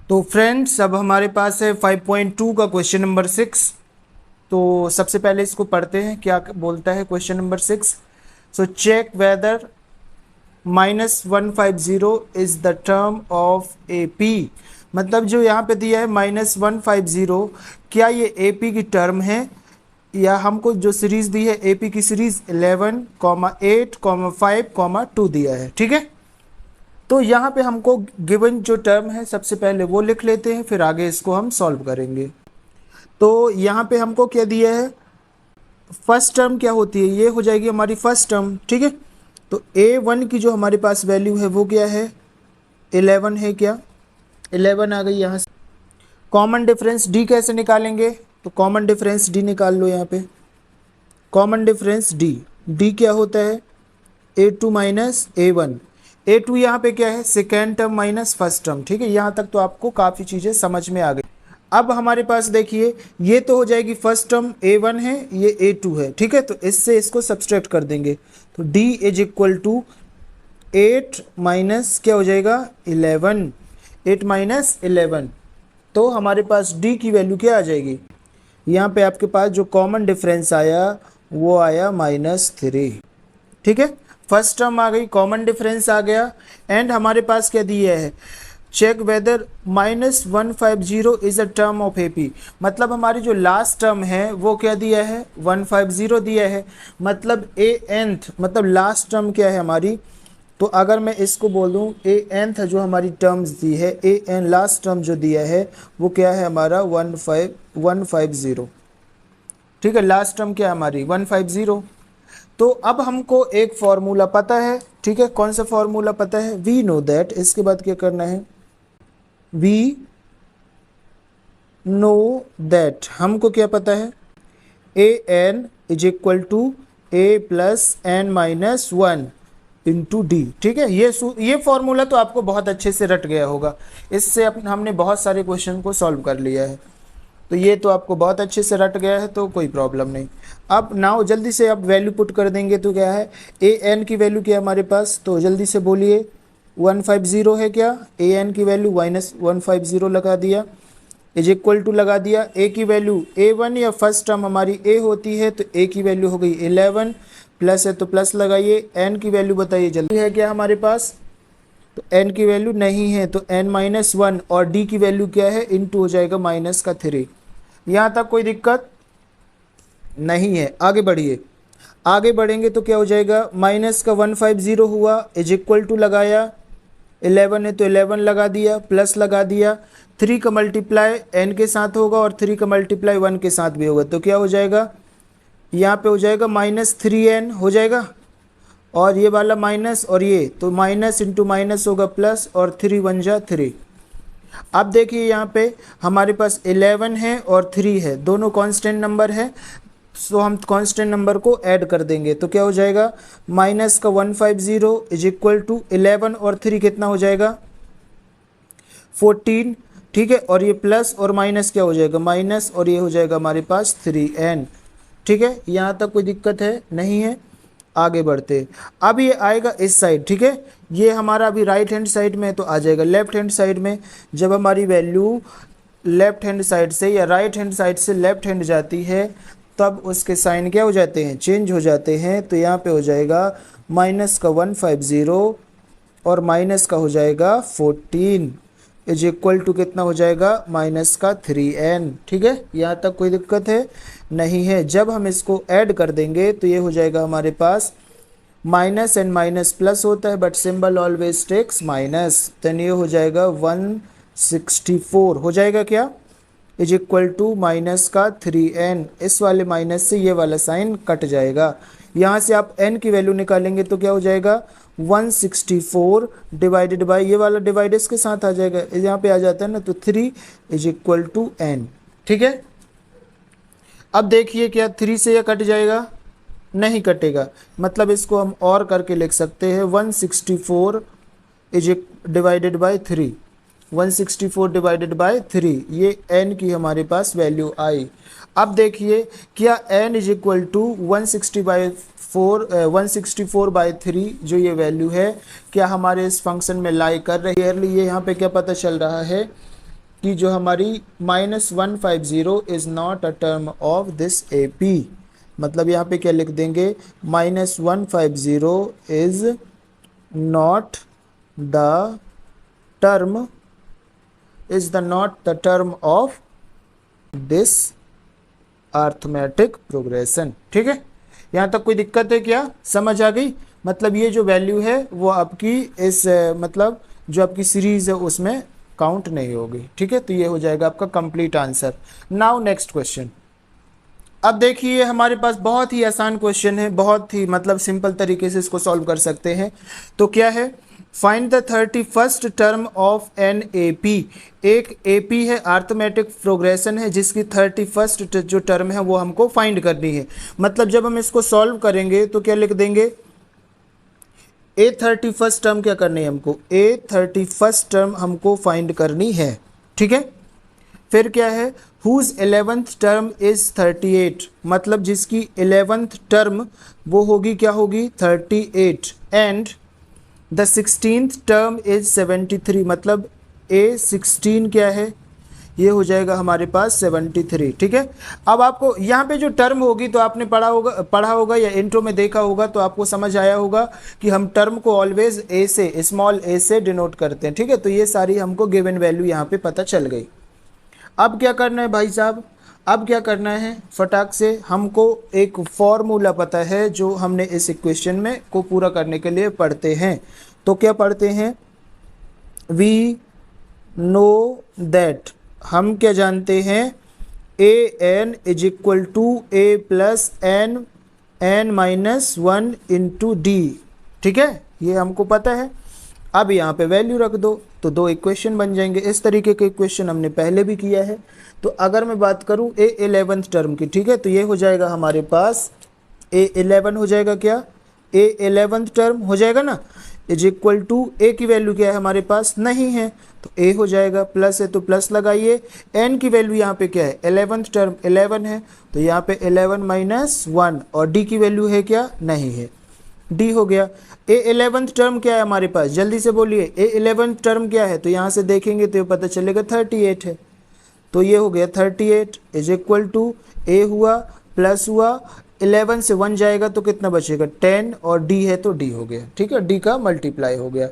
तो फ्रेंड्स अब हमारे पास है 5.2 का क्वेश्चन नंबर 6। तो सबसे पहले इसको पढ़ते हैं, क्या बोलता है question number 6। So check whether -150 is the term of A P. मतलब जो यहाँ पे दिया है -150, क्या ये ए पी की टर्म है, या हमको जो सीरीज दी है ए पी की सीरीज 11, 8, 5, 2 दिया है। ठीक है, तो यहाँ पे हमको गिवन जो टर्म है सबसे पहले वो लिख लेते हैं, फिर आगे इसको हम सॉल्व करेंगे। तो यहाँ पे हमको क्या दिया है, फर्स्ट टर्म क्या होती है, ये हो जाएगी हमारी फर्स्ट टर्म। ठीक है, तो A1 की जो हमारे पास वैल्यू है वो क्या है, 11 है। क्या 11 आ गई यहाँ से। कॉमन डिफरेंस D कैसे निकालेंगे, तो कॉमन डिफरेंस D निकाल लो। यहाँ पे कॉमन डिफरेंस D क्या होता है, A2 माइनस A1। A2 यहाँ पे क्या है, second term minus first term. ठीक है, यहाँ तक तो आपको काफ़ी चीज़ें समझ में आ गई। अब हमारे पास देखिए, ये तो हो जाएगी फर्स्ट टर्म A1 है, ये A2 है। ठीक है, तो इससे इसको सब्सट्रैक्ट कर देंगे, तो D is equal to 8 minus क्या हो जाएगा 11, 8 माइनस 11। तो हमारे पास D की वैल्यू क्या आ जाएगी, यहाँ पे आपके पास जो कॉमन डिफरेंस आया वो आया -3। ठीक है, फर्स्ट टर्म आ गई, कॉमन डिफरेंस आ गया, एंड हमारे पास क्या दिया है, check whether -150 is a term of AP. मतलब हमारी जो लास्ट टर्म है वो क्या दिया है, 150 दिया है। मतलब ए nth मतलब लास्ट टर्म क्या है हमारी, तो अगर मैं इसको बोल दूं ए nth जो हमारी टर्म्स दी है, ए एन लास्ट टर्म जो दिया है वो क्या है हमारा 150। ठीक है, लास्ट टर्म क्या है हमारी 150। तो अब हमको एक फॉर्मूला पता है। ठीक है, कौन सा फॉर्मूला पता है, वी नो दैट। इसके बाद क्या करना है, वी नो दैट, हमको क्या पता है, a n is equal to a plus n minus 1 into d. ठीक है, ये फॉर्मूला तो आपको बहुत अच्छे से रट गया होगा, इससे हमने बहुत सारे क्वेश्चन को सॉल्व कर लिया है। तो ये तो आपको बहुत अच्छे से रट गया है, तो कोई प्रॉब्लम नहीं। अब नाउ जल्दी से अब वैल्यू पुट कर देंगे, तो क्या है ए एन की वैल्यू क्या है हमारे पास, तो जल्दी से बोलिए 150 है क्या, ए एन की वैल्यू -150 लगा दिया, इज इक्वल टू लगा दिया, ए की वैल्यू A1 या फर्स्ट टर्म हमारी ए होती है, तो ए की वैल्यू हो गई 11, प्लस है तो प्लस लगाइए, एन की वैल्यू बताइए जल्दी है क्या हमारे पास, तो n की वैल्यू नहीं है, तो n-1, और d की वैल्यू क्या है, इनटू हो जाएगा -3। यहाँ तक कोई दिक्कत नहीं है, आगे बढ़िए। आगे बढ़ेंगे तो क्या हो जाएगा, माइनस का 150 हुआ, इज इक्वल टू लगाया, 11 है तो 11 लगा दिया, प्लस लगा दिया, 3 का मल्टीप्लाई n के साथ होगा और 3 का मल्टीप्लाई 1 के साथ भी होगा, तो क्या हो जाएगा, यहाँ पे हो जाएगा -3n हो जाएगा, और ये वाला माइनस और ये, तो माइनस इंटू माइनस होगा प्लस, और 3 1 जा 3। अब देखिए यहाँ पे हमारे पास 11 है और 3 है, दोनों कांस्टेंट नंबर है, सो हम कांस्टेंट नंबर को ऐड कर देंगे, तो क्या हो जाएगा, माइनस का 150 इज इक्वल टू 11 और 3 कितना हो जाएगा 14। ठीक है, और ये प्लस और माइनस क्या हो जाएगा माइनस, और ये हो जाएगा हमारे पास 3n। ठीक है, यहाँ तक कोई दिक्कत है नहीं है, आगे बढ़ते। अब ये आएगा इस साइड। ठीक है, ये हमारा अभी राइट हैंड साइड में है, तो आ जाएगा लेफ्ट हैंड साइड में। जब हमारी वैल्यू लेफ्ट हैंड साइड से या राइट हैंड साइड से लेफ्ट हैंड जाती है, तब उसके साइन क्या हो जाते हैं, चेंज हो जाते हैं। तो यहाँ पे हो जाएगा माइनस का 150 और माइनस का हो जाएगा 14 इज इक्वल टू कितना हो जाएगा माइनस का 3n। ठीक है, यहाँ तक कोई दिक्कत है नहीं है। जब हम इसको ऐड कर देंगे तो ये हो जाएगा हमारे पास, माइनस एंड माइनस प्लस होता है, but symbol always takes minus, then ये हो जाएगा 164 हो जाएगा क्या, इज इक्वल टू माइनस का 3n। इस वाले माइनस से ये वाला साइन कट जाएगा, यहाँ से आप n की वैल्यू निकालेंगे तो क्या हो जाएगा 164 डिवाइडेड बाय, ये वाला डिवाइड इसके साथ आ जाएगा, यहाँ पे आ जाता है ना, तो 3 इज इक्वल टू n। ठीक है, अब देखिए क्या 3 से यह कट जाएगा, नहीं कटेगा, मतलब इसको हम और करके लिख सकते हैं 164 is divided by 3, 164 divided by 3, ये n की हमारे पास वैल्यू आई। अब देखिए क्या n is equal to 164 by 3 जो ये वैल्यू है, क्या हमारे इस फंक्शन में लाई कर रही है। ये यहाँ पे क्या पता चल रहा है कि जो हमारी -150 is not a term of this A P. मतलब यहाँ पे क्या लिख देंगे, -150 is not the term not the term of this arithmetic progression. ठीक है, यहाँ तक कोई दिक्कत है क्या, समझ आ गई? मतलब ये जो वैल्यू है वो आपकी इस मतलब जो आपकी सीरीज है उसमें काउंट नहीं होगी। ठीक है, तो ये हो जाएगा आपका complete answer. Now next question. अब देखिए हमारे पास बहुत ही आसान क्वेश्चन है, बहुत ही मतलब सिंपल तरीके से इसको सॉल्व कर सकते हैं। तो क्या है, find the 31st term of an A P. एक ए पी है, आर्थमेटिक प्रोग्रेशन है, जिसकी 31st जो टर्म है वो हमको फाइंड करनी है। मतलब जब हम इसको सॉल्व करेंगे तो क्या लिख देंगे, ए 31st टर्म क्या करनी है हमको, ए 31st टर्म हमको फाइंड करनी है। ठीक है, फिर क्या है, हुज 11th टर्म इज 38। मतलब जिसकी 11th टर्म वो होगी, क्या होगी, 38। And the 16th term is 73। मतलब A16 क्या है, ये हो जाएगा हमारे पास 73। ठीक है, अब आपको यहाँ पे जो टर्म होगी तो आपने पढ़ा होगा या इंट्रो में देखा होगा, तो आपको समझ आया होगा कि हम टर्म को ऑलवेज ए से, स्मॉल ए से डिनोट करते हैं। ठीक है, तो ये सारी हमको गिवन वैल्यू यहाँ पे पता चल गई। अब क्या करना है भाई साहब, अब क्या करना है, फटाक से हमको एक फॉर्मूला पता है जो हमने इस इक्वेशन में को पूरा करने के लिए पढ़ते हैं। तो क्या पढ़ते हैं, वी नो दैट, हम क्या जानते हैं, a n is equal to a plus n minus 1 into d. ठीक है, ये हमको पता है। अब यहाँ पे वैल्यू रख दो तो दो इक्वेशन बन जाएंगे। इस तरीके के इक्वेशन हमने पहले भी किया है। तो अगर मैं बात करूँ ए 11th टर्म की, ठीक है, तो ये हो जाएगा हमारे पास ए 11 हो जाएगा, क्या ए 11th टर्म हो जाएगा ना, इज इक्वल टू ए की वैल्यू क्या है हमारे पास, नहीं है, तो ए हो जाएगा, प्लस है तो प्लस लगाइए। एन की वैल्यू यहाँ पे क्या है, 11th टर्म 11 है, तो यहाँ पे 11 माइनस 1, और डी की वैल्यू है क्या, नहीं है, डी हो गया। ए 11th टर्म क्या है हमारे पास, जल्दी से बोलिए, ए 11th टर्म क्या है, तो यहाँ से देखेंगे तो ये पता चलेगा 38 है, तो ये हो गया 38 इज इक्वल टू ए हुआ प्लस हुआ 11 से 1 जाएगा तो कितना बचेगा 10, और डी है तो डी हो गया। ठीक है, डी का मल्टीप्लाई हो गया।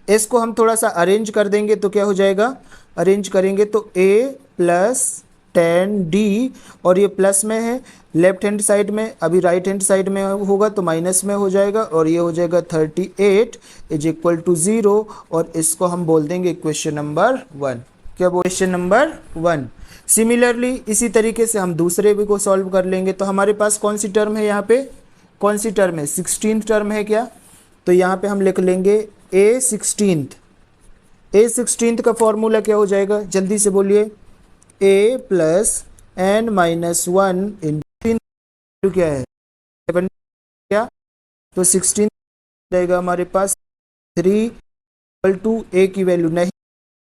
इसको हम थोड़ा सा अरेंज कर देंगे तो क्या हो जाएगा, अरेंज करेंगे तो ए प्लस 10D, और ये प्लस में है लेफ्ट हैंड साइड में, अभी राइट हैंड साइड में होगा तो माइनस में हो जाएगा, और ये हो जाएगा 38 इज इक्वल टू 0, और इसको हम बोल देंगे क्वेश्चन नंबर 1। क्या बोल, क्वेश्चन नंबर 1। सिमिलरली इसी तरीके से हम दूसरे भी को सॉल्व कर लेंगे। तो हमारे पास कौन सी टर्म है यहाँ पे, कौन सी टर्म है, 16th टर्म है क्या, तो यहाँ पे हम लिख लेंगे A16। A16 का फॉर्मूला क्या हो जाएगा, जल्दी से बोलिए, a plus n minus 1 into क्या है 7, क्या, तो 16 जाएगा हमारे पास 3 इक्वल टू ए की वैल्यू नहीं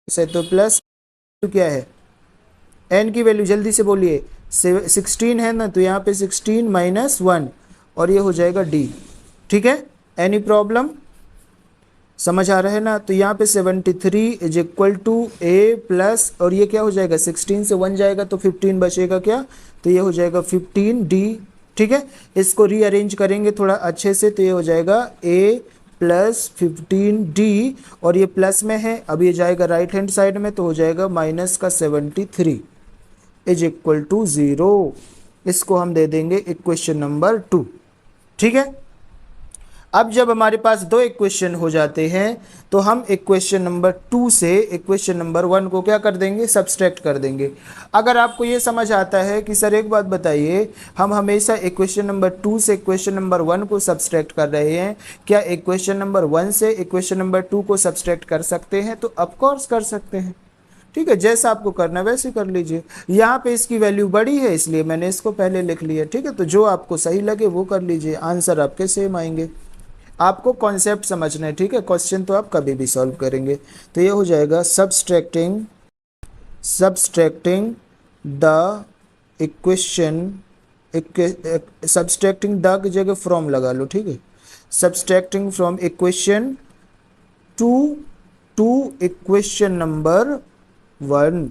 है तो प्लस क्या है एन की वैल्यू, जल्दी से बोलिए, 16 है ना, तो यहाँ पे 16 माइनस 1, और ये हो जाएगा डी। ठीक है, एनी प्रॉब्लम, समझ आ रहा है ना। तो यहाँ पे 73 is equal to a plus, और ये क्या हो जाएगा, 16 से 1 जाएगा तो 15 बचेगा क्या, तो ये हो जाएगा 15D। ठीक है, इसको रीअरेंज करेंगे थोड़ा अच्छे से, तो ये हो जाएगा ए प्लस 15D, और ये प्लस में है, अब ये जाएगा राइट हैंड साइड में तो हो जाएगा माइनस का 73 इज इक्वल टू 0। इसको हम दे देंगे इक्वेशन नंबर 2। ठीक है, अब जब हमारे पास दो इक्वेशन हो जाते हैं तो हम इक्वेशन नंबर 2 से इक्वेशन नंबर 1 को क्या कर देंगे, सब्सट्रैक्ट कर देंगे। अगर आपको ये समझ आता है कि सर एक बात बताइए, हम हमेशा इक्वेशन नंबर 2 से इक्वेशन नंबर 1 को सब्सट्रैक्ट कर रहे हैं, क्या इक्वेशन नंबर 1 से इक्वेशन नंबर 2 को सब्सट्रैक्ट कर सकते हैं, तो ऑफकोर्स कर सकते हैं। ठीक है, जैसा आपको करना है वैसे कर लीजिए। यहाँ पे इसकी वैल्यू बड़ी है इसलिए मैंने इसको पहले लिख लिया। ठीक है, तो जो आपको सही लगे वो कर लीजिए, आंसर आपके सेम आएंगे। आपको कॉन्सेप्ट समझना है। ठीक है, क्वेश्चन तो आप कभी भी सॉल्व करेंगे। तो ये हो जाएगा subtracting the equation, subtracting the key जगह फ्रॉम लगा लो। ठीक है, subtracting from equation two equation number 1।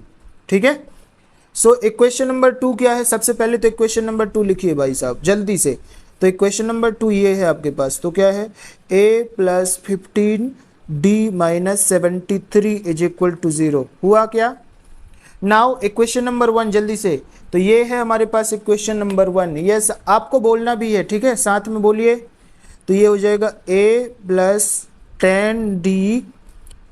ठीक है, सो इक्वेशन नंबर 2 क्या है? सबसे पहले तो इक्वेशन नंबर 2 लिखिए भाई साहब जल्दी से। तो इक्वेशन नंबर 2 ये है आपके पास, तो क्या है? a plus 15d minus 73 is equal to 0 हुआ क्या? नाउ इक्वेशन नंबर 1 जल्दी से, तो ये है हमारे पास इक्वेशन नंबर 1। यस, आपको बोलना भी है, ठीक है, साथ में बोलिए। तो ये हो जाएगा a प्लस 10d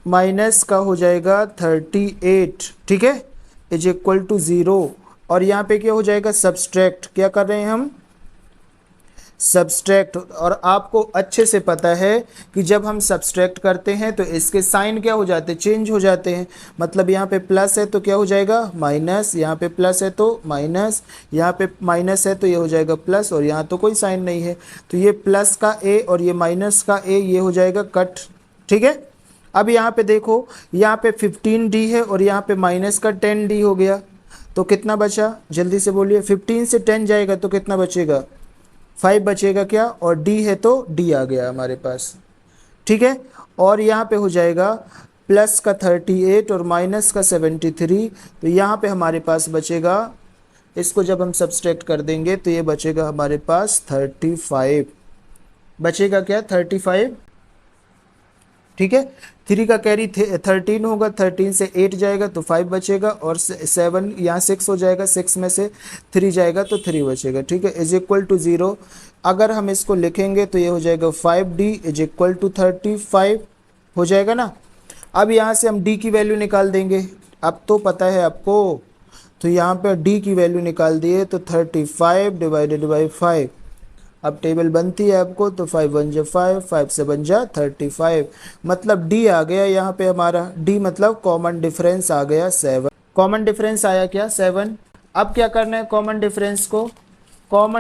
माइनस का हो जाएगा 38, ठीक है, इज इक्वल टू 0। और यहाँ पे क्या हो जाएगा? सब्सट्रैक्ट। क्या कर रहे हैं हम? सब्सट्रैक्ट। और आपको अच्छे से पता है कि जब हम सब्सट्रैक्ट करते हैं तो इसके साइन क्या हो जाते हैं? चेंज हो जाते हैं। मतलब यहाँ पे प्लस है तो क्या हो जाएगा? माइनस, यहाँ पे प्लस है तो माइनस, यहाँ पे माइनस है तो ये हो जाएगा प्लस, और यहाँ तो कोई साइन नहीं है तो ये प्लस का ए और ये माइनस का ए ये हो जाएगा कट। ठीक है, अब यहाँ पे देखो, यहाँ पे 15d है और यहाँ पे माइनस का 10d हो गया, तो कितना बचा? जल्दी से बोलिए। 15 से 10 जाएगा तो कितना बचेगा? 5 बचेगा क्या? और d है तो d आ गया हमारे पास। ठीक है, और यहाँ पे हो जाएगा प्लस का 38 और माइनस का 73, तो यहाँ पे हमारे पास बचेगा, इसको जब हम सब्सट्रैक्ट कर देंगे तो ये बचेगा हमारे पास 35। बचेगा क्या? 35। ठीक है, 3 का कैरी 13 होगा, 13 से 8 जाएगा तो 5 बचेगा, और 7 यहाँ 6 हो जाएगा, 6 में से 3 जाएगा तो 3 बचेगा। ठीक है, इज इक्वल टू 0। अगर हम इसको लिखेंगे तो ये हो जाएगा 5d इज इक्वल टू 35 हो जाएगा ना। अब यहाँ से हम d की वैल्यू निकाल देंगे, अब तो पता है आपको, तो यहाँ पे d की वैल्यू निकाल दिए तो 35 डिवाइडेड बाई 5। अब टेबल बनती है आपको, तो 5 1 जा 5, 5 से बन जा 35, मतलब d आ गया यहाँ पे हमारा। d मतलब कॉमन डिफरेंस आ गया 7। कॉमन डिफरेंस आया क्या? 7। अब क्या करना है? कॉमन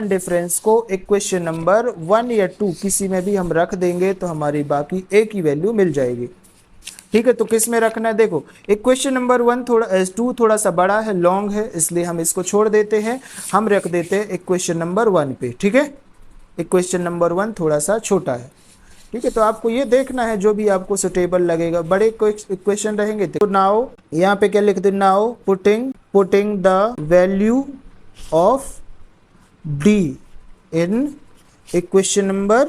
डिफरेंस को इक्वेशन नंबर 1 या 2 किसी में भी हम रख देंगे तो हमारी बाकी a की वैल्यू मिल जाएगी। ठीक है, तो किस में रखना है? देखो, इक्वेशन नंबर 2 थोड़ा सा बड़ा है, लॉन्ग है, इसलिए हम इसको छोड़ देते हैं, हम रख देते हैं इक्वेशन नंबर 1 पे। ठीक है, इक्वेशन नंबर 1 थोड़ा सा छोटा है। ठीक है, तो आपको ये देखना है जो भी आपको सुटेबल लगेगा। बड़े इक्वेशन रहेंगे तो नाउ यहाँ पे क्या लिख दे? Now putting the value of d in equation number,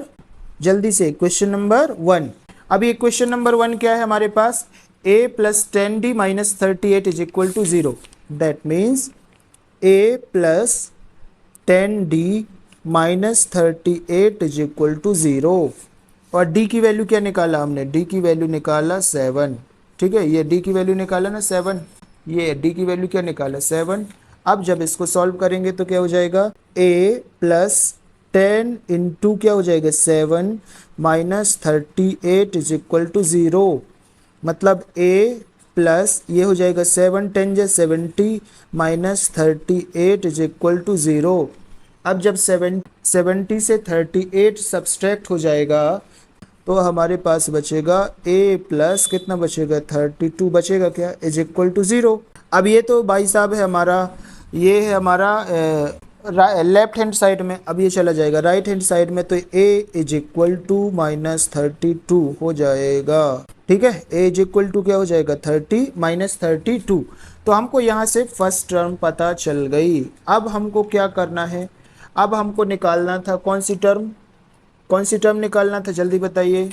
जल्दी से, इक्वेशन नंबर 1। अभी इक्वेशन नंबर 1 क्या है हमारे पास? a plus 10d minus 38 is equal to 0। That means a plus 10d minus 38 is equal to 0। और d की वैल्यू क्या निकाला हमने? d की वैल्यू निकाला 7। ठीक है, ये d की वैल्यू निकाला ना 7, ये d की वैल्यू क्या निकाला? 7। अब जब इसको सॉल्व करेंगे तो क्या हो जाएगा? a प्लस 10 इंटू क्या हो जाएगा? 7 माइनस 38 इज इक्वल टू 0। मतलब a प्लस ये हो जाएगा 7 10 जा 70 माइनस 38 इज इक्वल टू 0। अब जब 70 से 38 सब्सट्रैक्ट हो जाएगा तो हमारे पास बचेगा a प्लस कितना बचेगा? 32 बचेगा क्या? Is equal to 0। अब ये तो भाई साहब है हमारा, ये है हमारा लेफ्ट हैंड साइड में, अब ये चला जाएगा राइट हैंड साइड में, तो a is equal to minus 32 हो जाएगा। ठीक है, a इज इक्वल टू क्या हो जाएगा? 30 माइनस 32। तो हमको यहाँ से फर्स्ट टर्म पता चल गई। अब हमको क्या करना है? अब हमको निकालना था कौन सी टर्म निकालना था? जल्दी बताइए।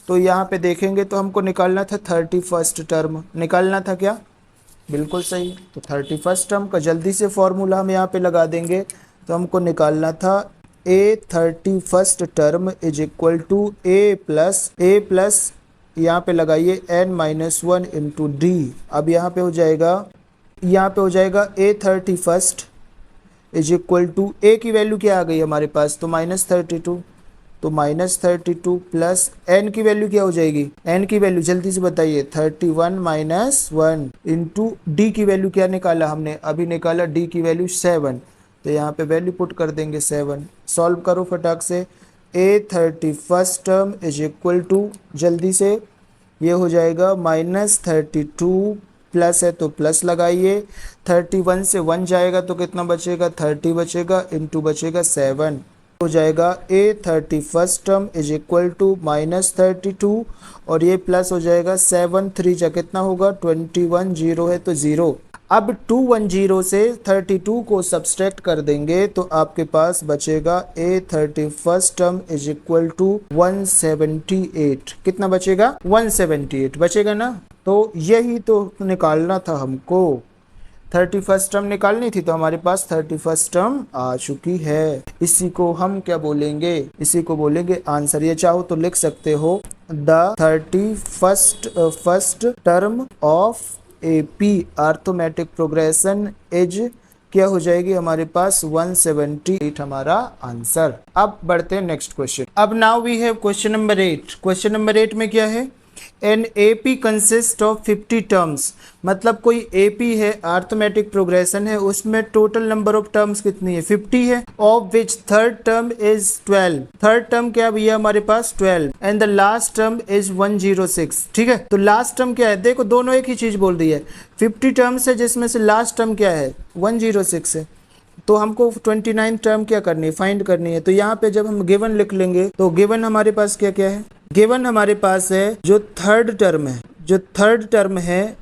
तो यहाँ पे देखेंगे तो हमको निकालना था 31st टर्म। निकालना था क्या? बिल्कुल सही। तो 31st टर्म का जल्दी से फॉर्मूला हम यहाँ पे लगा देंगे। तो हमको निकालना था a 31st term is equal to a plus यहाँ पे लगाइए n माइनस 1 इंटू डी। अब यहाँ पे हो जाएगा a 31st is equal to a की वैल्यू क्या आ गई हमारे पास? तो माइनस 32, तो माइनस 32 प्लस n की वैल्यू क्या हो जाएगी? n की वैल्यू जल्दी से बताइए। 31 माइनस 1 इंटू डी की वैल्यू क्या निकाला हमने? अभी निकाला d की वैल्यू 7, तो यहाँ पे वैल्यू पुट कर देंगे 7। सॉल्व करो फटाक से। a 31st term is equal to, जल्दी से, ये हो जाएगा माइनस 32 प्लस है तो प्लस लगाइए, 31 से 1 जाएगा तो कितना बचेगा? 30 बचेगा, इंटू बचेगा 7। हो जाएगा a 31st term is equal to -32 और ये प्लस हो जाएगा 7 3 जा कितना होगा 21, 0 है तो 0। अब 210 से 32 को सब्सट्रैक्ट कर देंगे तो आपके पास बचेगा a 31st term is equal to 178। कितना बचेगा 178 बचेगा ना। तो यही तो निकालना था हमको, 31st टर्म निकालनी थी तो हमारे पास 31st टर्म आ चुकी है। इसी को हम क्या बोलेंगे, इसी को बोलेंगे आंसर। ये चाहो तो लिख सकते हो the 31st term of AP arithmetic progression is क्या हो जाएगी हमारे पास 178 हमारा आंसर। अब बढ़ते हैं नेक्स्ट क्वेश्चन। अब now we have question number 8। Question number 8 में क्या है, an AP consist of 50 terms. मतलब कोई AP है, अर्थमेटिक प्रोग्रेशन है, उसमें टोटल नंबर ऑफ टर्म्स कितनी है 50 है, of which third term is 12। Third term क्या भैया हमारे पास 12 and the last term is 106। ठीक है, तो लास्ट टर्म क्या है, देखो दोनों एक ही चीज बोल दी है, 50 टर्म्स है जिसमें से लास्ट टर्म क्या है 106 है। तो हमको 29 टर्म क्या करनी है, फाइंड करनी है। तो यहाँ पे जब हम गिवन लिख लेंगे तो गिवन हमारे पास क्या क्या है, गिवन हमारे पास है जो थर्ड टर्म है, जो थर्ड टर्म है,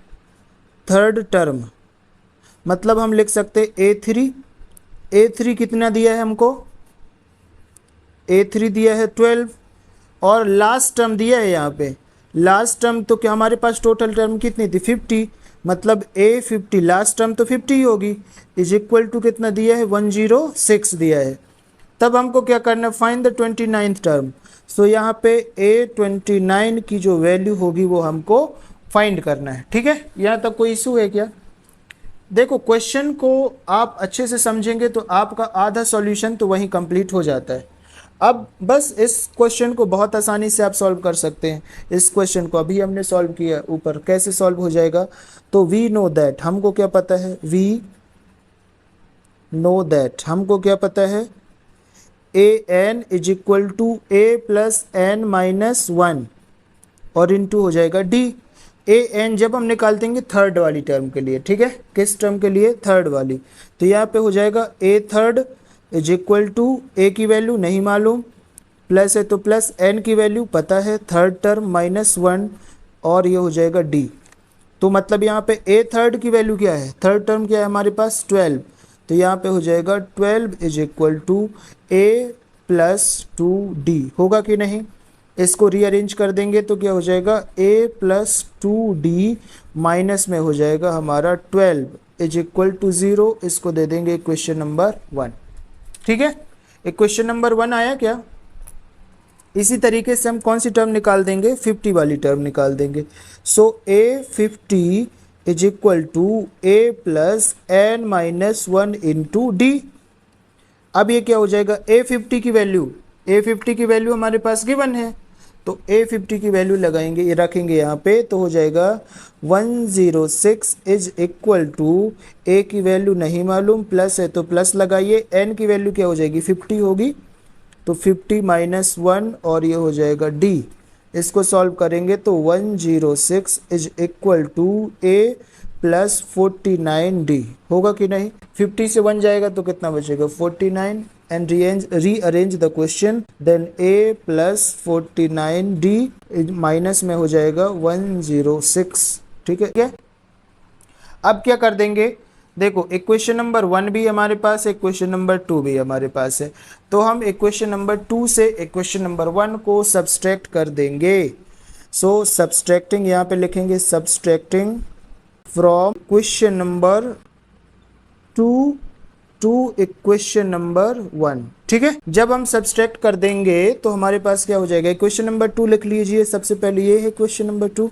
थर्ड टर्म मतलब हम लिख सकते A3। A3 कितना दिया है हमको, A3 दिया है 12 और लास्ट टर्म दिया है यहाँ पे लास्ट टर्म। तो क्या हमारे पास टोटल टर्म कितनी थी 50, मतलब A50 लास्ट टर्म तो 50 ही होगी, इज इक्वल टू कितना दिया है 106 दिया है। तब हमको क्या करना है, फाइंड द 29th टर्म। सो यहाँ पे A29 की जो वैल्यू होगी वो हमको फाइंड करना है। ठीक है, यहाँ तक कोई इशू है क्या। देखो क्वेश्चन को आप अच्छे से समझेंगे तो आपका आधा सॉल्यूशन तो वहीं कंप्लीट हो जाता है। अब बस इस क्वेश्चन को बहुत आसानी से आप सॉल्व कर सकते हैं। इस क्वेश्चन को अभी हमने सॉल्व किया, ऊपर कैसे सॉल्व हो जाएगा, तो वी नो दैट, हमको क्या पता है, वी नो दैट, हमको क्या पता है, an is equal to a plus n minus 1 और इनटू हो जाएगा d। an जब हम निकाल देंगे थर्ड वाली टर्म के लिए, ठीक है, किस टर्म के लिए, थर्ड वाली, तो यहाँ पे हो जाएगा a third is equal to a की वैल्यू नहीं मालूम, प्लस है तो प्लस n की वैल्यू पता है, थर्ड टर्म माइनस 1 और ये हो जाएगा d। तो मतलब यहाँ पे a थर्ड की वैल्यू क्या है, थर्ड टर्म क्या है हमारे पास 12, तो यहाँ पे हो जाएगा 12 is equal to a plus 2d। होगा कि नहीं, इसको रीअरेंज कर देंगे तो क्या हो जाएगा a प्लस 2d माइनस में हो जाएगा हमारा 12 इज इक्वल टू 0। इसको दे देंगे क्वेश्चन नंबर 1। ठीक है, एक क्वेश्चन नंबर 1 आया क्या। इसी तरीके से हम कौन सी टर्म निकाल देंगे, 50 वाली टर्म निकाल देंगे। So A50 is equal to a plus n minus 1 into d. अब ये क्या हो जाएगा, A50 की वैल्यू, A50 की वैल्यू हमारे पास गिवन है तो A50 की वैल्यू लगाएंगे, ये रखेंगे यहाँ पे, तो हो जाएगा 106 इज इक्वल टू a की वैल्यू नहीं मालूम, प्लस है तो प्लस लगाइए, n की वैल्यू क्या हो जाएगी 50 होगी, तो 50 माइनस 1 और ये हो जाएगा d। इसको सॉल्व करेंगे तो 106 is equal to a plus 49d। होगा कि नहीं, 50 से 1 जाएगा तो कितना बचेगा 49 and rearrange the question, then a plus 49d minus में हो जाएगा 106। ठीक है, अब क्या कर देंगे, देखो इक्वेशन नंबर 1 भी हमारे पास है, इक्वेशन नंबर 2 भी हमारे पास है, तो हम इक्वेशन नंबर 2 से इक्वेशन नंबर 1 को सब्सट्रैक्ट कर देंगे। सो सब्सट्रैक्टिंग यहाँ पे लिखेंगे, subtracting from equation number 2 to equation number 1। ठीक है, जब हम सब्सट्रैक्ट कर देंगे तो हमारे पास क्या हो जाएगा, इक्वेशन नंबर 2 लिख लीजिए। सबसे पहले ये है इक्वेशन नंबर 2,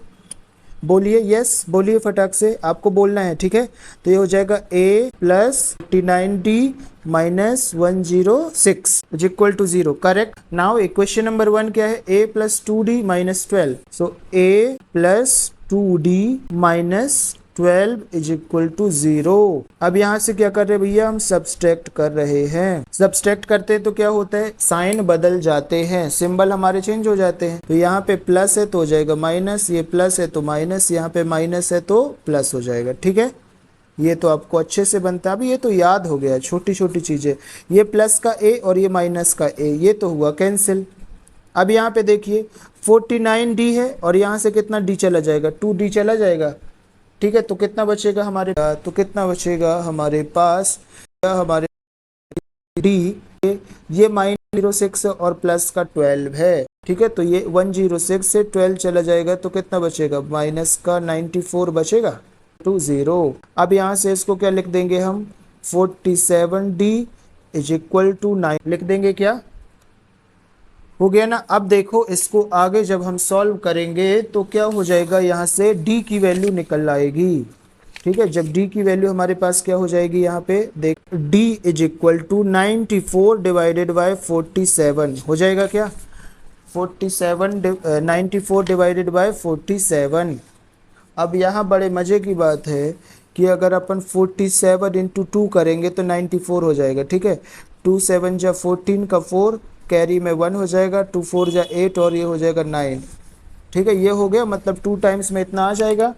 बोलिए यस, बोलिए फटाक से, आपको बोलना है। ठीक है, तो ये हो जाएगा a plus 49d minus 106 is equal to 0। Correct. Now equation number 1 क्या है, a plus 2d minus 12। So a plus 2d minus 12 is equal to 0। अब यहाँ से क्या कर रहे हैं भैया, हम सब्सट्रैक्ट कर रहे हैं। सब्सट्रैक्ट करते हैं तो क्या होता है, साइन बदल जाते हैं, सिंबल हमारे चेंज हो जाते हैं। तो यहाँ पे प्लस है तो हो जाएगा माइनस, ये प्लस है तो माइनस, यहाँ पे माइनस है तो प्लस हो जाएगा। ठीक है, ये तो आपको अच्छे से बनता है। अभी ये तो याद हो गया, छोटी छोटी चीज़ें। ये प्लस का ए और ये माइनस का ए, ये तो हुआ कैंसिल। अब यहाँ पे देखिए 49D है और यहाँ से कितना डी चला जाएगा, 2D चला जाएगा। ठीक है, तो कितना बचेगा हमारे, तो कितना बचेगा हमारे पास, हमारे डी, ये -06 और प्लस का 12 है। ठीक है, तो ये 106 से 12 चला जाएगा तो कितना बचेगा, माइनस का 94 बचेगा, 20। अब यहाँ से इसको क्या लिख देंगे हम, 47D इज इक्वल टू 9 लिख देंगे। क्या हो गया ना। अब देखो इसको आगे जब हम सॉल्व करेंगे तो क्या हो जाएगा, यहाँ से d की वैल्यू निकल आएगी। ठीक है, जब d की वैल्यू हमारे पास क्या हो जाएगी, यहाँ पे देख d is equal to 94 divided by 47 हो जाएगा क्या, 94 डिवाइडेड बाय 47। अब यहाँ बड़े मज़े की बात है कि अगर अपन 47 इंटू 2 करेंगे तो 94 हो जाएगा। ठीक है, 2 7 जा 14 का 4 कैरी में 1 हो जाएगा, 2 4 जा 8 और ये हो जाएगा 9। ठीक है, ये हो गया, मतलब 2 टाइम्स में इतना आ जाएगा।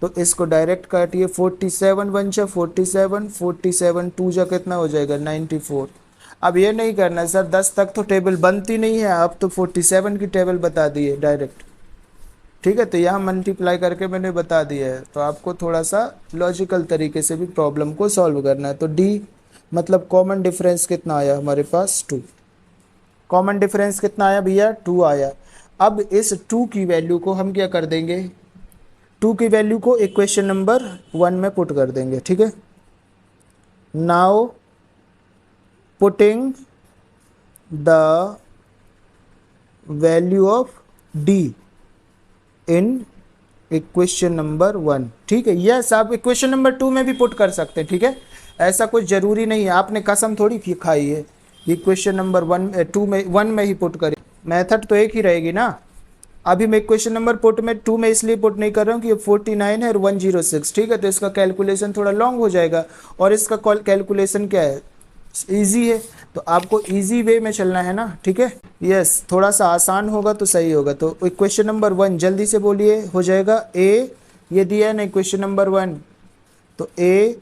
तो इसको डायरेक्ट काटिए, 47 1 जा 47, 47 2 जा कितना हो जाएगा 94। अब ये नहीं करना सर 10 तक तो टेबल बनती नहीं है, अब तो 47 की टेबल बता दी है डायरेक्ट। ठीक है, तो यहाँ मल्टीप्लाई करके मैंने बता दिया है, तो आपको थोड़ा सा लॉजिकल तरीके से भी प्रॉब्लम को सॉल्व करना है। तो डी मतलब कॉमन डिफरेंस कितना आया हमारे पास, 2। कॉमन डिफरेंस कितना आया भैया, 2 आया। अब इस 2 की वैल्यू को हम क्या कर देंगे, 2 की वैल्यू को इक्वेशन नंबर 1 में पुट कर देंगे। ठीक है, now putting the value of D in equation number 1। ठीक है, यस आप इक्वेशन नंबर 2 में भी पुट कर सकते हैं। ठीक है, ऐसा कुछ जरूरी नहीं है, आपने कसम थोड़ी खाई है इक्वेशन नंबर 1 में ही पुट करें, मेथड तो एक ही रहेगी ना। अभी मैं इक्वेशन नंबर पुट में 2 में इसलिए पुट नहीं कर रहा हूँ कि ये 49 है और 106। ठीक है, तो इसका कैलकुलेशन थोड़ा लॉन्ग हो जाएगा और इसका कैलकुलेशन क्या है, इजी है, तो आपको इजी वे में चलना है ना। ठीक है, यस थोड़ा सा आसान होगा तो सही होगा। तो इक्वेशन नंबर 1 जल्दी से बोलिए, हो जाएगा ए, ये दिया है ना इक्वेशन नंबर 1, तो ए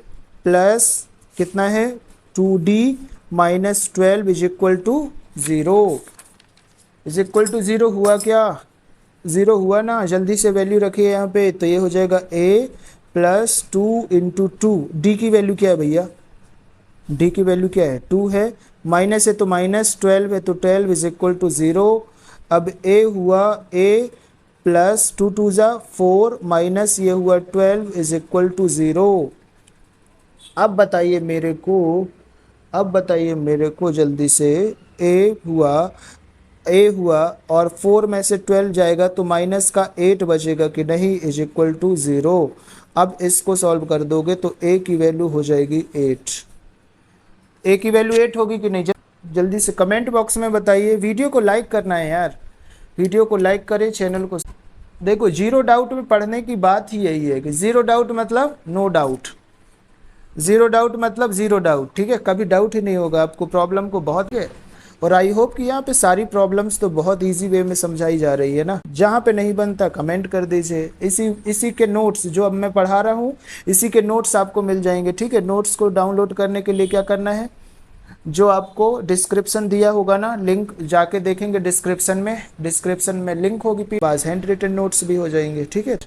प्लस कितना है 2d minus 12 is equal to 0, is equal to 0 हुआ क्या, 0 हुआ ना, जल्दी से वैल्यू रखिए यहाँ पे। तो ये हो जाएगा a प्लस 2 इंटू 2, डी की वैल्यू क्या है भैया, डी की वैल्यू क्या है 2 है, माइनस है तो माइनस 12 है तो 12 इज इक्वल टू 0। अब a हुआ a प्लस 2 2 ज़ा 4 माइनस ये हुआ 12 इज इक्वल टू 0। अब बताइए मेरे को, अब बताइए मेरे को जल्दी से, ए हुआ और 4 में से 12 जाएगा तो माइनस का 8 बचेगा कि नहीं, इज इक्वल टू 0। अब इसको सॉल्व कर दोगे तो ए की वैल्यू हो जाएगी 8। ए की वैल्यू 8 होगी कि नहीं, जल्दी से कमेंट बॉक्स में बताइए। वीडियो को लाइक करना है यार, वीडियो को लाइक करें, चैनल को। देखो जीरो डाउट में पढ़ने की बात ही यही है कि जीरो डाउट मतलब नो डाउट, जीरो डाउट मतलब जीरो डाउट। ठीक है, कभी डाउट ही नहीं होगा आपको, प्रॉब्लम को बहुत है। और आई होप कि यहाँ पे सारी प्रॉब्लम्स तो बहुत इजी वे में समझाई जा रही है ना। जहाँ पे नहीं बनता कमेंट कर दीजिए। इसी के नोट्स जो अब मैं पढ़ा रहा हूँ, इसी के नोट्स आपको मिल जाएंगे। ठीक है, नोट्स को डाउनलोड करने के लिए क्या करना है, जो आपको डिस्क्रिप्शन दिया होगा ना, लिंक जाके देखेंगे डिस्क्रिप्शन में लिंक होगी, पास हैंड रिटन नोट्स भी हो जाएंगे। ठीक है,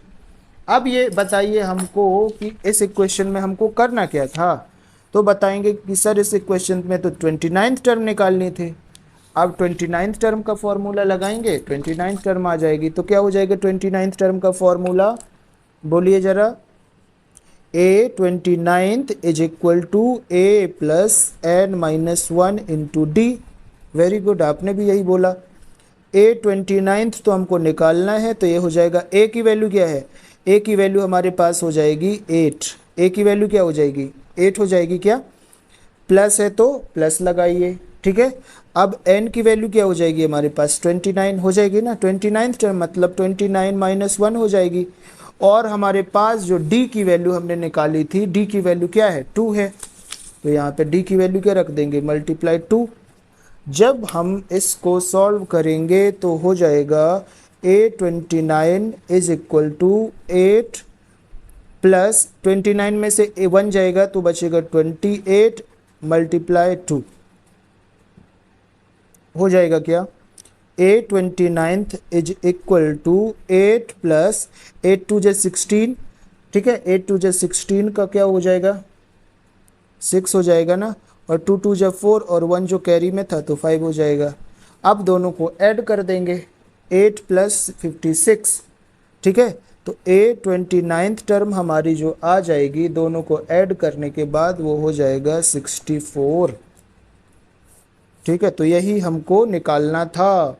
अब ये बताइए हमको कि इस इक्वेशन में हमको करना क्या था। तो बताएंगे कि सर इस इक्वेशन में तो 29th टर्म निकालनी थी। अब 29th टर्म का फॉर्मूला लगाएंगे, 29th टर्म आ जाएगी। तो क्या हो जाएगा 29th टर्म का फॉर्मूला, बोलिए जरा, a 29th is equal to a plus n minus 1 into d. Very good, आपने भी यही बोला। a 29th तो हमको निकालना है, तो ये हो जाएगा a की वैल्यू क्या है, a की वैल्यू हमारे पास हो जाएगी 8। a की वैल्यू क्या हो जाएगी 8 हो जाएगी क्या, प्लस है तो प्लस लगाइए। ठीक है, अब n की वैल्यू क्या हो जाएगी हमारे पास 29 हो जाएगी ना, 29th टर्म मतलब 29 माइनस 1 हो जाएगी। और हमारे पास जो d की वैल्यू हमने निकाली थी, d की वैल्यू क्या है 2 है, तो यहाँ पे d की वैल्यू क्या रख देंगे, मल्टीप्लाई 2। जब हम इसको सॉल्व करेंगे तो हो जाएगा a 29 is equal to 8 plus 29 में से 1 जाएगा तो बचेगा 28 मल्टीप्लाई 2 हो जाएगा क्या, 8/29 इज इक्वल टू 8 प्लस 8 2 जा 16, ठीक है, 8 2 जा 16 का क्या हो जाएगा 6 हो जाएगा ना, और 2 2 जा 4 और 1 जो कैरी में था तो 5 हो जाएगा। अब दोनों को ऐड कर देंगे 8 प्लस 56, ठीक है, तो 29th टर्म हमारी जो आ जाएगी दोनों को ऐड करने के बाद वो हो जाएगा 64, ठीक है, तो यही हमको निकालना था।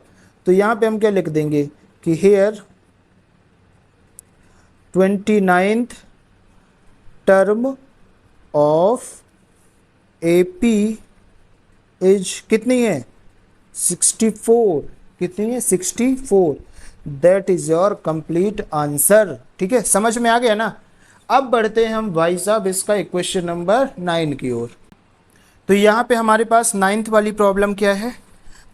तो यहाँ पे हम क्या लिख देंगे कि here 29th term of AP is कितनी है 64, कितनी है 64, that is your complete answer, ठीक है, समझ में आ गया ना। अब बढ़ते हैं हम भाई साहब इसका इक्वेशन नंबर 9 की ओर। तो यहाँ पे हमारे पास 9th वाली प्रॉब्लम क्या है,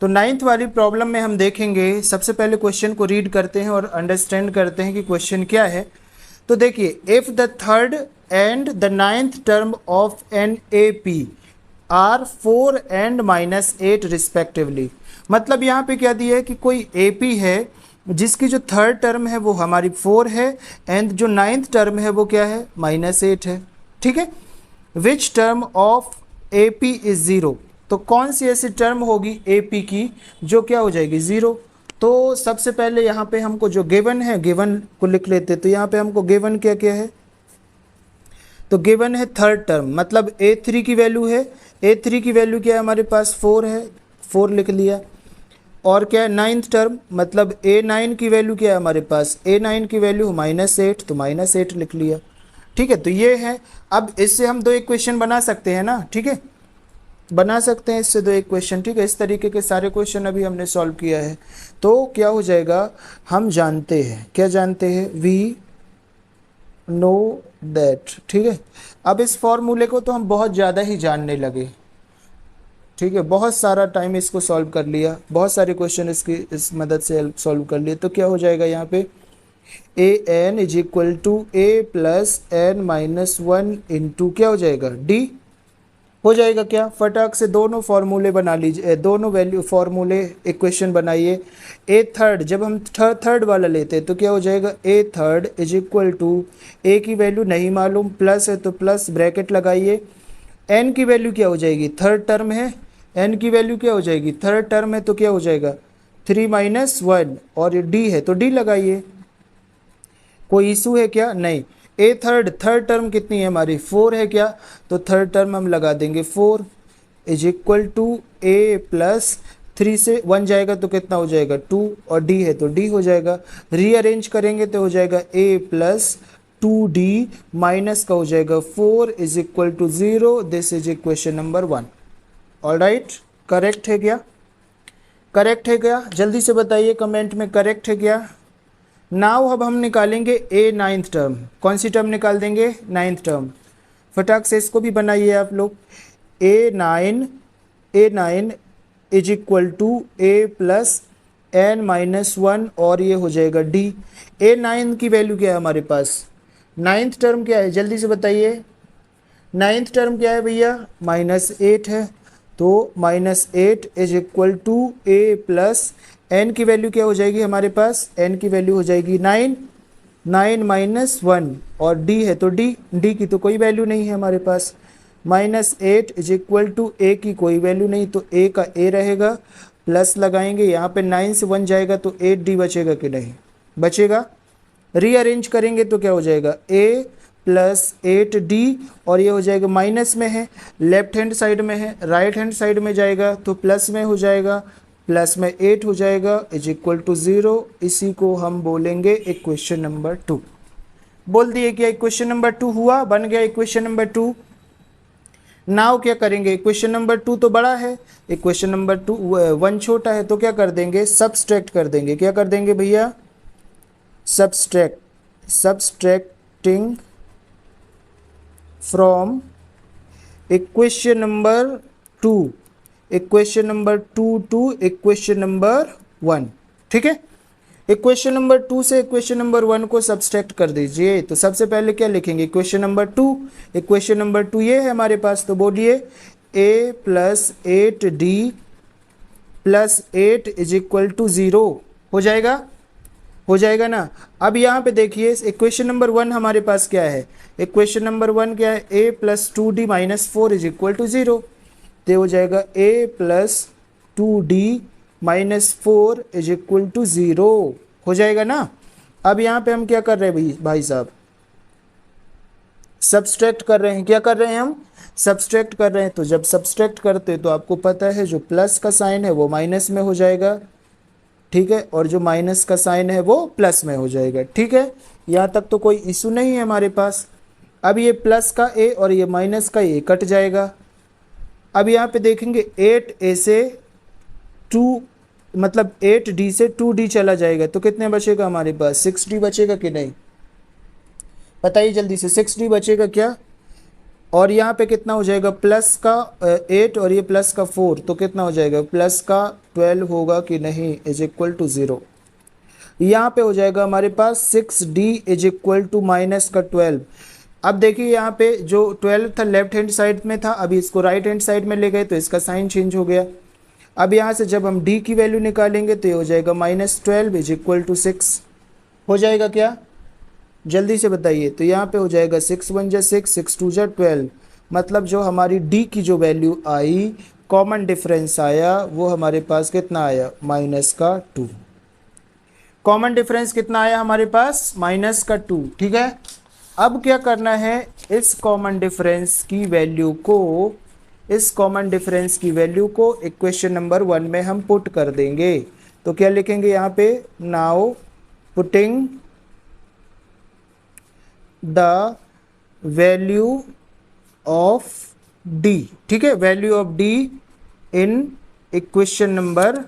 तो 9th वाली प्रॉब्लम में हम देखेंगे, सबसे पहले क्वेश्चन को रीड करते हैं और अंडरस्टैंड करते हैं कि क्वेश्चन क्या है। तो देखिए, if the third and the 9th term of an AP are 4 and -8 respectively, मतलब यहाँ पे क्या दिया है कि कोई AP है जिसकी जो थर्ड टर्म है वो हमारी 4 है एंड जो 9th टर्म है वो क्या है -8 है, ठीक है। Which term of AP is 0, तो कौन सी ऐसी टर्म होगी AP की जो क्या हो जाएगी 0। तो सबसे पहले यहाँ पे हमको जो गिवन है, गिवन को लिख लेते, तो यहाँ पे हमको गिवन क्या क्या है, तो गिवन है थर्ड टर्म, मतलब A3 की वैल्यू है, A3 की वैल्यू क्या है हमारे पास 4 है, 4 लिख लिया। और क्या है 9th टर्म, मतलब A9 की वैल्यू क्या है हमारे पास, A9 की वैल्यू -8, तो -8 लिख लिया, ठीक है। तो ये है, अब इससे हम दो इक्वेशन बना सकते हैं ना, ठीक है, बना सकते हैं इससे दो इक्वेशन, ठीक है। इस तरीके के सारे क्वेश्चन अभी हमने सॉल्व किया है। तो क्या हो जाएगा, हम जानते हैं, क्या जानते हैं, वी नो दैट, ठीक है। अब इस फॉर्मूले को तो हम बहुत ज़्यादा ही जानने लगे, ठीक है, बहुत सारा टाइम इसको सॉल्व कर लिया, बहुत सारे क्वेश्चन इसकी इस मदद से सॉल्व कर लिए। तो क्या हो जाएगा यहाँ पे, AN is equal to A plus N-1 into क्या हो जाएगा D हो जाएगा क्या, फटाक से दोनों फार्मूले बना लीजिए, दोनों वैल्यू फार्मूले इक्वेशन बनाइए। A थर्ड, जब हम थर्ड वाला लेते हैं तो क्या हो जाएगा, A third is equal to, A की वैल्यू नहीं मालूम, प्लस है तो प्लस ब्रैकेट लगाइए, N की वैल्यू क्या हो जाएगी, थर्ड टर्म है, N की वैल्यू क्या हो जाएगी, थर्ड टर्म है तो क्या हो जाएगा 3 - 1, और ये D है तो D लगाइए। कोई इशू है क्या, नहीं। A थर्ड टर्म कितनी है हमारी 4 है क्या, तो थर्ड टर्म हम लगा देंगे 4 is equal to A plus 3 से 1 जाएगा तो कितना हो जाएगा 2, और D है तो D हो जाएगा। रीअरेंज करेंगे तो हो जाएगा A प्लस 2D माइनस का हो जाएगा 4 is equal to 0। This is equation number 1। All right, correct है क्या, करेक्ट है क्या, जल्दी से बताइए कमेंट में करेक्ट है क्या। नाउ अब हम निकालेंगे A9th टर्म, कौन सी टर्म निकाल देंगे 9th टर्म, फटाक से इसको भी बनाइए आप लोग। A9 is equal to A plus N-1 और ये हो जाएगा D। A9 की वैल्यू क्या है हमारे पास, 9th टर्म क्या है जल्दी से बताइए, 9th टर्म क्या है भैया -8 है, तो -8 is equal to A plus n की वैल्यू क्या हो जाएगी हमारे पास, n की वैल्यू हो जाएगी 9 -1 और d है तो d की तो कोई वैल्यू नहीं है हमारे पास, -8 इज इक्वल टू a की कोई वैल्यू नहीं तो a का a रहेगा, प्लस लगाएंगे यहाँ पे 9 से 1 जाएगा तो 8d बचेगा कि नहीं बचेगा। रीअरेंज करेंगे तो क्या हो जाएगा a प्लस 8d और ये हो जाएगा माइनस में है, लेफ्ट हैंड साइड में है, राइट हैंड साइड में जाएगा तो प्लस में हो जाएगा, प्लस में 8 हो जाएगा इज इक्वल टू 0। इसी को हम बोलेंगे इक्वेशन नंबर 2। बोल दिए क्या इक्वेशन नंबर 2 हुआ, बन गया इक्वेशन नंबर 2। नाउ क्या करेंगे, इक्वेशन नंबर 2 तो बड़ा है, इक्वेशन नंबर 1 छोटा है, तो क्या कर देंगे सब्सट्रैक्ट कर देंगे, क्या कर देंगे भैया subtracting from equation number 2, equation number 2 to equation number 1, ठीक है। इक्वेशन नंबर 2 से इक्वेशन नंबर 1 को सब्सट्रैक्ट कर दीजिए। तो सबसे पहले क्या लिखेंगे, इक्वेशन नंबर 2, इक्वेशन नंबर 2 ये है हमारे पास, तो बोलिए a plus 8d plus 8 is equal to 0 हो जाएगा, हो जाएगा ना। अब यहाँ पे देखिए इक्वेशन नंबर 1 हमारे पास क्या है, इक्वेशन नंबर 1 क्या है, a plus 2d minus 4 is equal to 0, तो हो जाएगा a plus 2d minus 4 is equal to 0 हो जाएगा ना। अब यहाँ पे हम क्या कर रहे हैं भाई साहब, सब्सट्रैक्ट कर रहे हैं, क्या कर रहे हैं हम, सब्सट्रैक्ट कर रहे हैं। तो जब सब्सट्रैक्ट करते हैं तो आपको पता है जो प्लस का साइन है वो माइनस में हो जाएगा, ठीक है, और जो माइनस का साइन है वो प्लस में हो जाएगा, ठीक है। यहाँ तक तो कोई इशू नहीं है हमारे पास। अब ये प्लस का a और ये माइनस का a कट जाएगा। अब यहाँ पे देखेंगे 8a से 2 मतलब 8d से 2d चला जाएगा, तो कितने बचेगा हमारे पास, 6d बचेगा कि नहीं, बताइए जल्दी से, 6d बचेगा क्या। और यहाँ पे कितना हो जाएगा, प्लस का 8 और ये प्लस का 4, तो कितना हो जाएगा, प्लस का 12 होगा कि नहीं, इज इक्वल टू 0। यहाँ पे हो जाएगा हमारे पास 6d is equal to minus का 12। अब देखिए यहाँ पे जो 12 था लेफ्ट हैंड साइड में था, अभी इसको राइट हैंड साइड में ले गए तो इसका साइन चेंज हो गया। अब यहाँ से जब हम d की वैल्यू निकालेंगे तो ये हो जाएगा -12 इज इक्वल टू 6 हो जाएगा क्या, जल्दी से बताइए। तो यहाँ पे हो जाएगा 6 1 जा 6, 6 2 जा 12, मतलब जो हमारी d की जो वैल्यू आई, कॉमन डिफरेंस आया, वो हमारे पास कितना आया, -2। कॉमन डिफरेंस कितना आया हमारे पास, -2, ठीक है। अब क्या करना है, इस कॉमन डिफरेंस की वैल्यू को, इस कॉमन डिफरेंस की वैल्यू को इक्वेशन नंबर 1 में हम पुट कर देंगे। तो क्या लिखेंगे यहाँ पे, now putting the value of d, ठीक है, value of d in equation number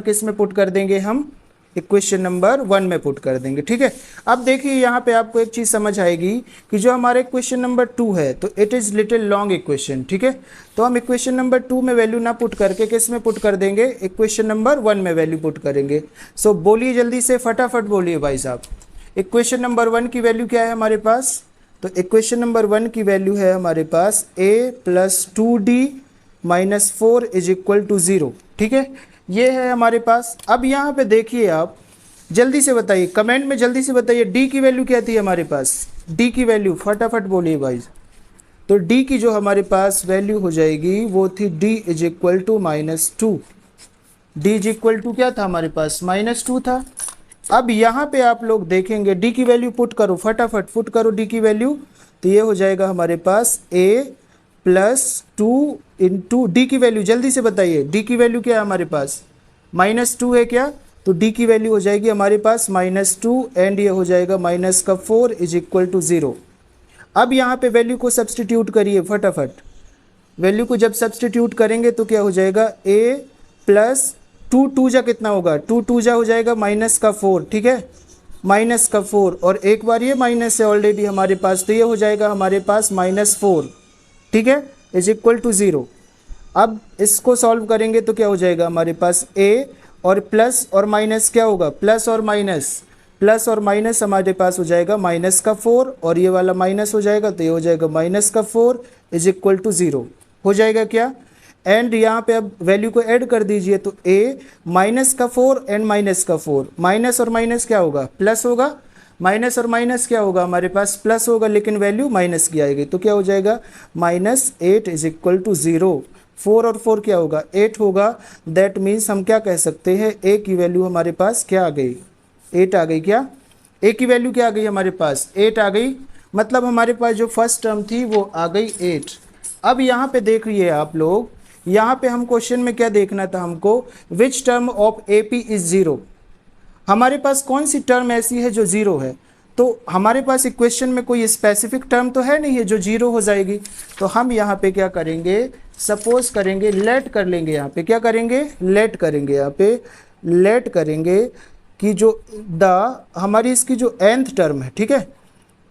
किस में पुट कर देंगे हम, इक्वेशन नंबर 1 में पुट कर देंगे, ठीक है। अब देखिए यहाँ पे आपको एक चीज़ समझ आएगी कि जो हमारे इक्वेशन नंबर 2 है तो it is little long equation, ठीक है। तो हम इक्वेशन नंबर 2 में वैल्यू ना पुट करके किस में पुट कर देंगे, इक्वेशन नंबर 1 में वैल्यू पुट करेंगे। सो बोलिए जल्दी से, फटाफट बोलिए भाई साहब, इक्वेशन नंबर 1 की वैल्यू क्या है हमारे पास, तो इक्वेशन नंबर 1 की वैल्यू है हमारे पास a plus 2d minus 4 is equal to 0, ठीक है, ये है हमारे पास। अब यहाँ पे देखिए आप जल्दी से बताइए, कमेंट में जल्दी से बताइए d की वैल्यू क्या थी हमारे पास, d की वैल्यू फटाफट बोलिए भाई। तो d की जो हमारे पास वैल्यू हो जाएगी वो थी d is equal to -2, d is equal to क्या था हमारे पास, -2 था। अब यहाँ पे आप लोग देखेंगे d की वैल्यू पुट करो, फटाफट पुट करो d की वैल्यू, तो ये हो जाएगा हमारे पास a प्लस 2 इंटू डी की वैल्यू, जल्दी से बताइए d की वैल्यू क्या है हमारे पास, -2 है क्या, तो d की वैल्यू हो जाएगी हमारे पास -2 एंड ये हो जाएगा -4 इज इक्वल टू 0। अब यहाँ पे वैल्यू को सब्सटीट्यूट करिए फटाफट, वैल्यू को जब सब्सटीट्यूट करेंगे तो क्या हो जाएगा, a प्लस 2 2 जा कितना होगा, 2 2 जा हो जाएगा -4, ठीक है, -4, और एक बार ये माइनस है ऑलरेडी हमारे पास, तो ये हो जाएगा हमारे पास -4, ठीक है, इज इक्वल टू 0। अब इसको सॉल्व करेंगे तो क्या हो जाएगा हमारे पास a और प्लस और माइनस क्या होगा, प्लस और माइनस हमारे पास हो जाएगा -4 और ये वाला माइनस हो जाएगा, तो ये हो जाएगा -4 इज इक्वल टू 0 हो जाएगा क्या। एंड यहाँ पे अब वैल्यू को ऐड कर दीजिए, तो a -4 एंड -4, माइनस और माइनस क्या होगा, प्लस होगा, माइनस और माइनस क्या होगा हमारे पास, प्लस होगा, लेकिन वैल्यू माइनस की आएगी, तो क्या हो जाएगा -8 इज इक्वल टू 0। 4 और 4 क्या होगा, 8 होगा। दैट मीन्स हम क्या कह सकते हैं, a की वैल्यू हमारे पास क्या आ गई, 8 आ गई क्या, a की वैल्यू क्या आ गई हमारे पास, 8 आ गई, मतलब हमारे पास जो फर्स्ट टर्म थी वो आ गई 8। अब यहाँ पे देखिए आप लोग, यहाँ पे हम क्वेश्चन में क्या देखना था हमको, which term of AP is 0, हमारे पास कौन सी टर्म ऐसी है जो 0 है। तो हमारे पास इक्वेशन में कोई स्पेसिफिक टर्म तो है नहीं है जो 0 हो जाएगी, तो हम यहाँ पे क्या करेंगे, सपोज करेंगे, लेट कर लेंगे, यहाँ पे क्या करेंगे, लेट करेंगे, यहाँ पे लेट करेंगे कि जो हमारी इसकी जो nth टर्म है, ठीक है,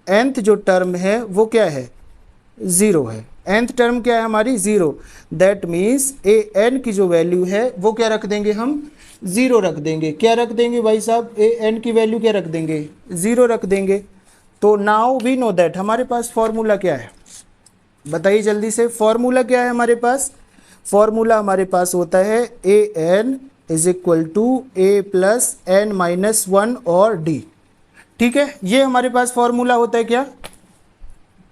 nth जो टर्म है वो क्या है, 0 है, nth टर्म क्या है हमारी 0। दैट मीन्स an की जो वैल्यू है वो क्या रख देंगे हम, ज़ीरो रख देंगे। क्या रख देंगे भाई साहब, ए एन की वैल्यू क्या रख देंगे, ज़ीरो रख देंगे। तो नाउ वी नो दैट हमारे पास फॉर्मूला क्या है, बताइए जल्दी से, फॉर्मूला क्या है हमारे पास। फॉर्मूला हमारे पास होता है a n is equal to a plus n minus one और डी। ठीक है, ये हमारे पास फॉर्मूला होता है क्या।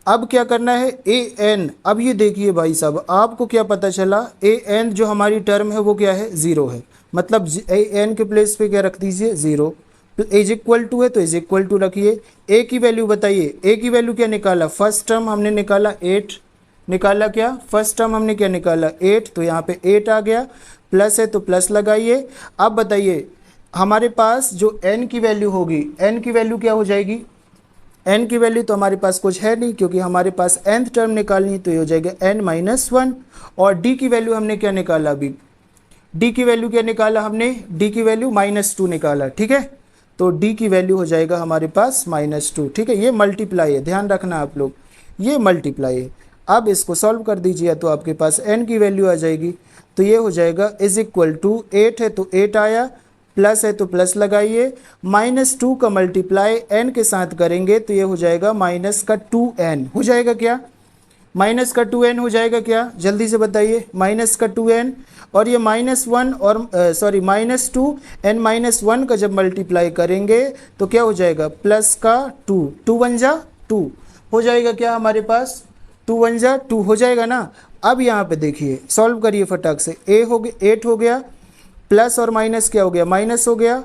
अब क्या करना है, ए एन, अब ये देखिए भाई साहब आपको क्या पता चला, ए एन जो हमारी टर्म है वो क्या है, ज़ीरो है। मतलब ए एन के प्लेस पे क्या रख दीजिए, ज़ीरो। इज इक्वल टू है तो इज इक्वल टू रखिए। ए की वैल्यू बताइए, ए की वैल्यू क्या निकाला, फर्स्ट टर्म हमने निकाला 8, निकाला क्या, फर्स्ट टर्म हमने क्या निकाला 8, तो यहाँ पे 8 आ गया, प्लस है तो प्लस लगाइए। अब बताइए हमारे पास जो n की वैल्यू होगी, n की वैल्यू क्या हो जाएगी, n की वैल्यू तो हमारे पास कुछ है नहीं क्योंकि हमारे पास nth टर्म निकालनी, तो ये हो जाएगा n माइनस वन। और d की वैल्यू हमने क्या निकाला, अभी d की वैल्यू क्या निकाला हमने, d की वैल्यू -2 निकाला। ठीक है, तो d की वैल्यू हो जाएगा हमारे पास -2। ठीक है, ये मल्टीप्लाई है, ध्यान रखना आप लोग, ये मल्टीप्लाई है। अब इसको सॉल्व कर दीजिए तो आपके पास n की वैल्यू आ जाएगी, तो ये हो जाएगा इज इक्वल टू 8 है तो 8 आया, प्लस है तो प्लस लगाइए, -2 का मल्टीप्लाई n के साथ करेंगे तो ये हो जाएगा माइनस का 2n हो जाएगा क्या, माइनस का 2n हो जाएगा क्या, जल्दी से बताइए, माइनस का 2n। और ये -1 और सॉरी -2 n -1 का जब मल्टीप्लाई करेंगे तो क्या हो जाएगा, प्लस का 2, 2 वन जा 2 हो जाएगा क्या हमारे पास, 2 वन जा 2 हो जाएगा ना। अब यहाँ पे देखिए सॉल्व करिए फटाक से, ए हो गया 8 हो गया, प्लस और माइनस क्या हो गया, माइनस हो गया,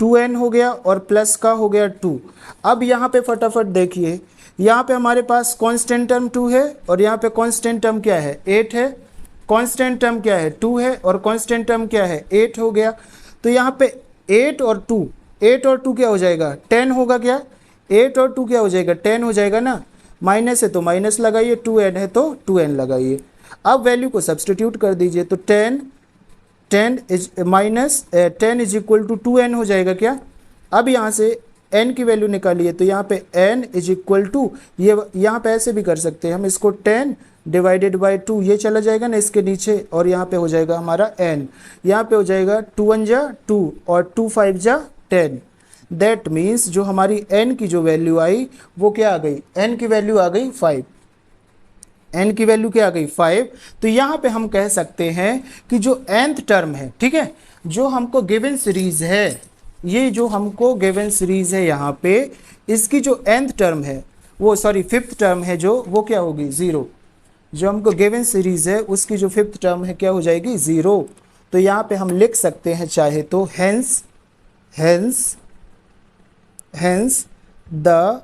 2n हो गया और प्लस का हो गया 2। अब यहाँ पे फटाफट देखिए, यहाँ पे हमारे पास कांस्टेंट टर्म 2 है और यहाँ पे कांस्टेंट टर्म क्या है, 8 है, कांस्टेंट टर्म क्या है 2 है और कांस्टेंट टर्म क्या है 8 हो गया। तो यहाँ पे 8 और 2, 8 और 2 क्या हो जाएगा, 10 होगा क्या, 8 और 2 क्या हो जाएगा, 10 हो जाएगा ना। माइनस है तो माइनस लगाइए, 2n है तो 2n लगाइए। अब वैल्यू को सब्सटीट्यूट कर दीजिए तो 10 is minus 10 is equal to 2n हो जाएगा क्या। अब यहाँ से n की वैल्यू निकालिए तो यहाँ पे n इज इक्वल टू, ये यहाँ पे ऐसे भी कर सकते हैं हम, इसको 10 डिवाइडेड बाई 2 ये चला जाएगा ना इसके नीचे, और यहाँ पे हो जाएगा हमारा n, यहाँ पे हो जाएगा 2 1 जा 2 और 2 5 जा 10। दैट मीन्स जो हमारी n की जो वैल्यू आई वो क्या आ गई, n की वैल्यू आ गई 5, n की वैल्यू क्या आ गई 5। तो यहाँ पे हम कह सकते हैं कि जो nth टर्म है, ठीक है, जो हमको गिवन सीरीज है, ये जो हमको गिवन सीरीज है यहाँ पे, इसकी जो nth टर्म है वो सॉरी 5th टर्म है जो, वो क्या होगी 0। जो हमको गिवन सीरीज है उसकी जो 5th टर्म है क्या हो जाएगी 0। तो यहाँ पे हम लिख सकते हैं चाहे तो हेंस द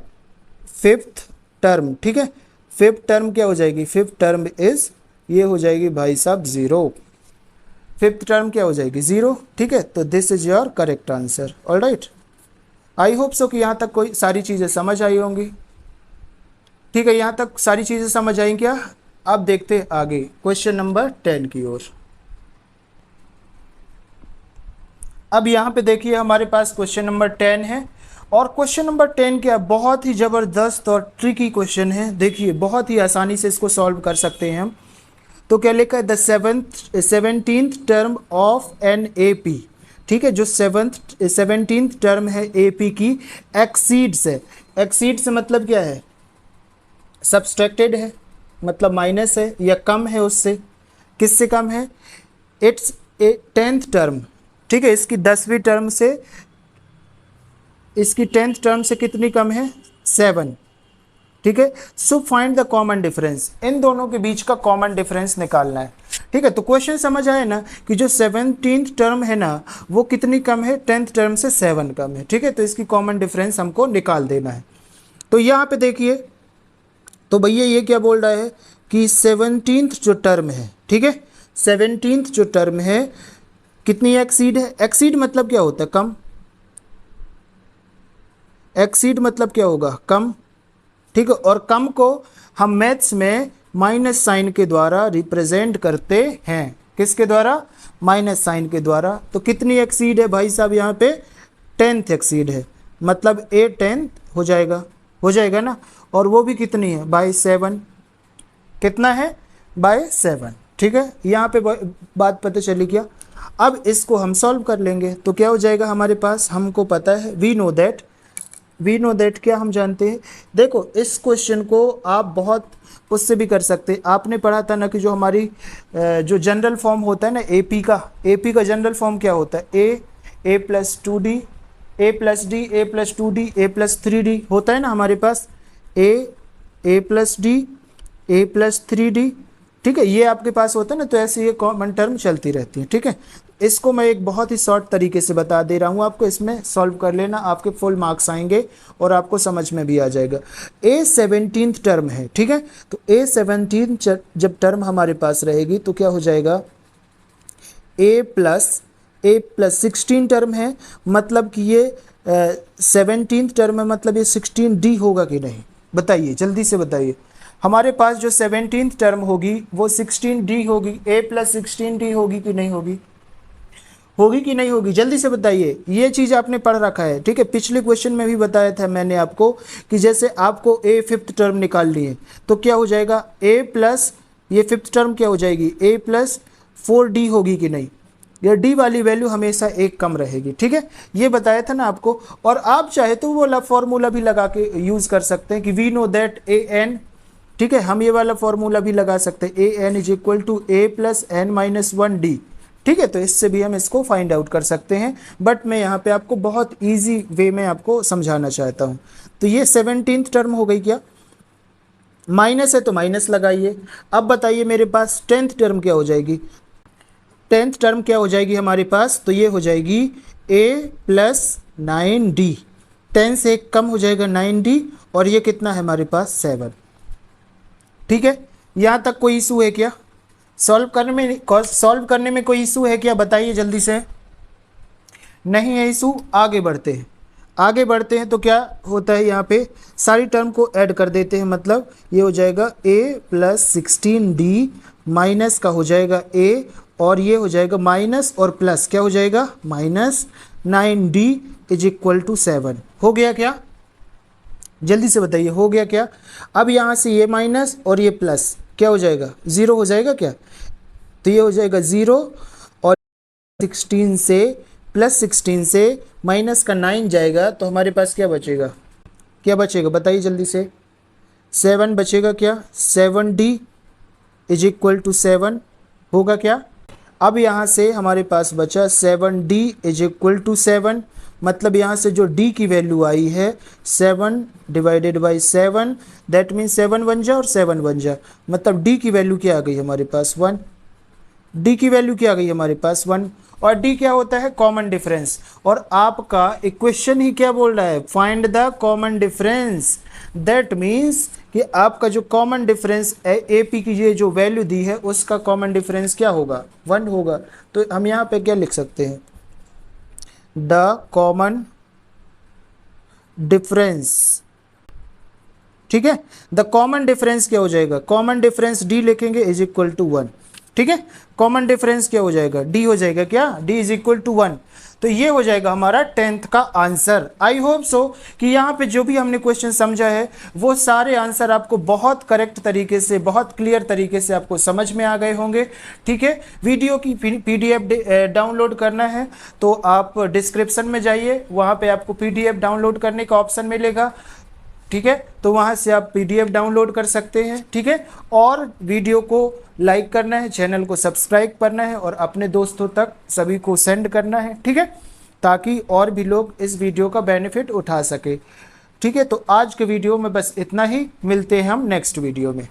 5th टर्म। ठीक है, 5th टर्म क्या हो जाएगी, 5th टर्म इज, ये हो जाएगी भाई साहब 0, 5th टर्म क्या हो जाएगी 0। ठीक है, तो this is your correct answer. Alright, I hope so कि यहाँ तक कोई सारी चीज़ें समझ आई होंगी। ठीक है, यहाँ तक सारी चीज़ें समझ आई क्या। अब देखते हैं आगे क्वेश्चन नंबर 10 की ओर। अब यहाँ पे देखिए हमारे पास क्वेश्चन नंबर 10 है, और क्वेश्चन नंबर 10 क्या बहुत ही ज़बरदस्त और ट्रिकी क्वेश्चन है। देखिए बहुत ही आसानी से इसको सॉल्व कर सकते हैं हम। तो क्या लिखा है, the 17th term of an A P. ठीक है, जो 17th टर्म है ए पी की एक्सीड्स है। एक्सीड से मतलब क्या है, सब्सट्रैक्टेड है, मतलब माइनस है या कम है उससे, किससे कम है, इट्स 10th टर्म। ठीक है, इसकी 10वीं टर्म से, इसकी 10th टर्म से कितनी कम है, 7। ठीक है, so find the common difference, इन दोनों के बीच का कॉमन डिफरेंस निकालना है। ठीक है, तो क्वेश्चन समझ आए ना कि जो 17th टर्म है ना वो कितनी कम है, 10th टर्म से 7 कम है। ठीक है, तो इसकी कॉमन डिफरेंस हमको निकाल देना है। तो यहाँ पे देखिए, तो भैया ये क्या बोल रहा है कि 17th जो टर्म है, ठीक है, 17th जो टर्म है कितनी एक्सीड है। एक्सीड मतलब क्या होता है, कम। एक्सीड मतलब क्या होगा, कम। ठीक है, और कम को हम मैथ्स में माइनस साइन के द्वारा रिप्रेजेंट करते हैं, किसके द्वारा, माइनस साइन के द्वारा। तो कितनी एक्सीड है भाई साहब, यहाँ पे 10th एक्सीड है, मतलब ए 10th हो जाएगा ना, और वो भी कितनी है, बाय 7। कितना है, बाय 7। ठीक है, यहाँ पे बात पता चली क्या। अब इसको हम सॉल्व कर लेंगे तो क्या हो जाएगा हमारे पास, हमको पता है वी नो दैट क्या हम जानते हैं। देखो इस क्वेश्चन को आप बहुत उससे भी कर सकते हैं। आपने पढ़ा था ना कि जो हमारी जो जनरल फॉर्म होता है ना एपी का जनरल फॉर्म क्या होता है, ए प्लस टू डी, ए प्लस डी, ए प्लस टू डी, ए प्लस थ्री डी होता है ना हमारे पास, ए प्लस डी, ए प्लस थ्री डी। ठीक है, ये आपके पास होता है ना, तो ऐसे ये कॉमन टर्म चलती रहती है। ठीक है, इसको मैं एक बहुत ही शॉर्ट तरीके से बता दे रहा हूँ आपको, इसमें सॉल्व कर लेना, आपके फुल मार्क्स आएंगे और आपको समझ में भी आ जाएगा। ए 17th टर्म है। ठीक है, तो ए 17 जब टर्म हमारे पास रहेगी तो क्या हो जाएगा, ए प्लस 16 टर्म है, मतलब कि ये 17th टर्म है, मतलब ये 16D होगा कि नहीं, बताइए जल्दी से बताइए। हमारे पास जो 17th टर्म होगी वो 16D होगी, ए प्लस 16D होगी कि नहीं होगी, होगी कि नहीं होगी, जल्दी से बताइए। ये चीज़ आपने पढ़ रखा है। ठीक है, पिछले क्वेश्चन में भी बताया था मैंने आपको कि जैसे आपको ए 5th टर्म निकालनी है तो क्या हो जाएगा, ए प्लस ये 5th टर्म क्या हो जाएगी, ए प्लस 4D होगी कि नहीं, ये डी वाली वैल्यू हमेशा एक कम रहेगी। ठीक है, ये बताया था ना आपको। और आप चाहे तो वो वाला फॉर्मूला भी लगा के यूज़ कर सकते हैं कि we know that a n. ठीक है, हम ये वाला फॉर्मूला भी लगा सकते हैं, a n is equal to a plus n minus 1D। ठीक है, तो इससे भी हम इसको फाइंड आउट कर सकते हैं, बट मैं यहाँ पे आपको बहुत ईजी वे में आपको समझाना चाहता हूँ। तो ये 17th टर्म हो गई, क्या माइनस है तो माइनस लगाइए। अब बताइए मेरे पास 10th टर्म क्या हो जाएगी, 10th टर्म क्या हो जाएगी हमारे पास, तो ये हो जाएगी a प्लस 9D, 10 से एक कम हो जाएगा 9D, और ये कितना है हमारे पास 7। ठीक है, यहाँ तक कोई इशू है क्या, सॉल्व करने में कोई इशू है क्या, बताइए जल्दी से। नहीं है इशू, आगे बढ़ते हैं तो क्या होता है, यहाँ पे सारी टर्म को ऐड कर देते हैं, मतलब ये हो जाएगा a प्लस 16D माइनस का हो जाएगा a, और ये हो जाएगा माइनस और प्लस क्या हो जाएगा, minus 9D is equal to 7। हो गया क्या, जल्दी से बताइए, हो गया क्या। अब यहाँ से ये माइनस और ये प्लस क्या हो जाएगा, 0 हो जाएगा क्या, तो ये हो जाएगा 0, और 16 से प्लस 16 से माइनस का 9 जाएगा तो हमारे पास क्या बचेगा, बताइए जल्दी से, 7 बचेगा क्या, 7D इज इक्वल टू 7 होगा क्या। अब यहाँ से हमारे पास बचा 7D इज इक्वल टू 7, मतलब यहाँ से जो D की वैल्यू आई है 7 डिवाइडेड बाई 7, दैट मीन्स 7 बन जा और 7 बन जा, मतलब D की वैल्यू क्या आ गई हमारे पास 1, D की वैल्यू क्या आ गई हमारे पास 1। और D क्या होता है, कॉमन डिफरेंस, और आपका इक्वेशन ही क्या बोल रहा है, find the common difference, that means कि आपका जो कॉमन डिफरेंस ए पी की ये जो वैल्यू दी है उसका कॉमन डिफरेंस क्या होगा, 1 होगा। तो हम यहाँ पे क्या लिख सकते हैं, द कॉमन डिफरेंस। ठीक है, द कॉमन डिफरेंस क्या हो जाएगा, कॉमन डिफरेंस D लिखेंगे इज इक्वल टू 1। ठीक है, कॉमन डिफरेंस क्या हो जाएगा, D हो जाएगा क्या, D इज इक्वल टू 1। तो ये हो जाएगा हमारा 10th का आंसर। आई होप सो कि यहाँ पे जो भी हमने क्वेश्चन समझा है वो सारे आंसर आपको बहुत करेक्ट तरीके से, बहुत क्लियर तरीके से आपको समझ में आ गए होंगे। ठीक है, वीडियो की PDF डाउनलोड करना है तो आप डिस्क्रिप्शन में जाइए, वहाँ पे आपको PDF डाउनलोड करने का ऑप्शन मिलेगा। ठीक है, तो वहाँ से आप PDF डाउनलोड कर सकते हैं। ठीक है, और वीडियो को लाइक करना है, चैनल को सब्सक्राइब करना है और अपने दोस्तों तक सभी को सेंड करना है। ठीक है, ताकि और भी लोग इस वीडियो का बेनिफिट उठा सके। ठीक है, तो आज के वीडियो में बस इतना ही, मिलते हैं हम नेक्स्ट वीडियो में।